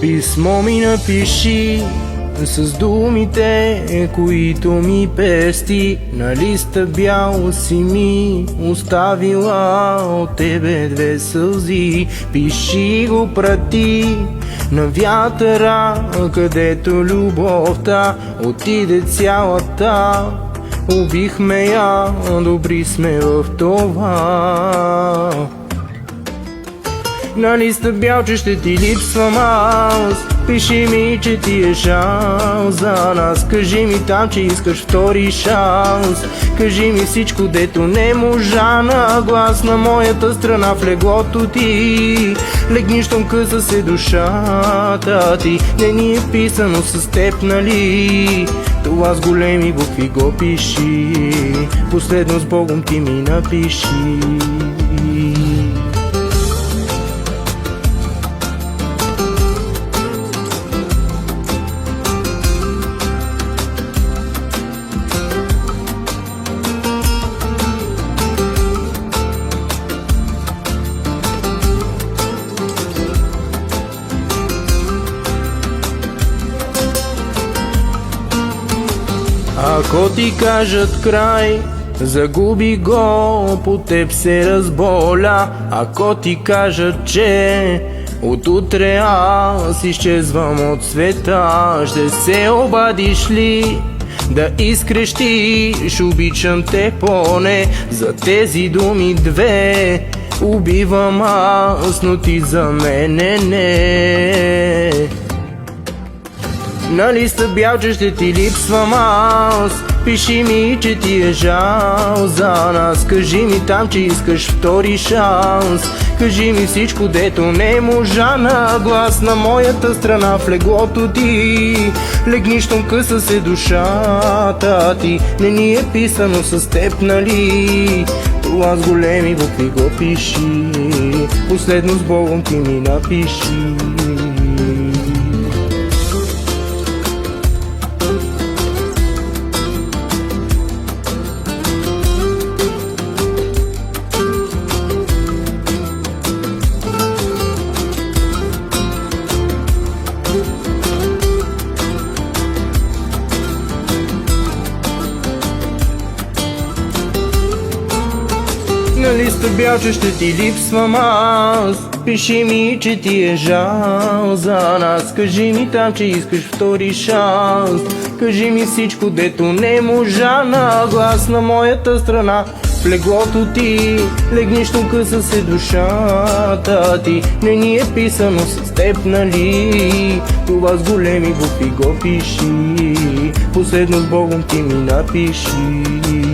Писмо ми напиши с думите, които ми пести. На листа бял си ми оставила от тебе две сълзи. Пиши го, прати на вятъра, където любовта отиде цялата. Убихме я, добри сме в това. На листа бял, че ще ти липсвам аз. Пиши ми, че ти е шанс за нас. Кажи ми там, че искаш втори шанс. Кажи ми всичко, дето не можа на глас. На моята страна в леглото ти легни, щом къса се душата ти. Не ни е писано с теб, нали? Това с големи букви го пиши. Последно с Богом ти ми напиши. Ако ти кажат край, загуби го, по теб се разболя. Ако ти кажат, че от утре аз изчезвам от света, ще се обадиш ли да изкрещиш? Обичам те поне за тези думи две. Убивам аз, но ти за мене не. На листа бял, че ще ти липсвам аз. Пиши ми, че ти е жал за нас. Кажи ми там, че искаш втори шанс. Кажи ми всичко, дето не можа на глас. На моята страна в леглото ти легни, щом къса се душата ти. Не ни е писано с теб, нали? Това с големи букви го пиши. Последно с Богом ти ми напиши. На листа бял, че ще ти липсвам аз. Пиши ми, че ти е жал за нас. Кажи ми там, че искаш втори шанс. Кажи ми всичко, дето не можа на глас. На моята страна в леглото ти легни, щом къса се душата ти. Не ни е писано с теб, нали? Това с големи букви го пиши. Последно с Богом ти ми напиши.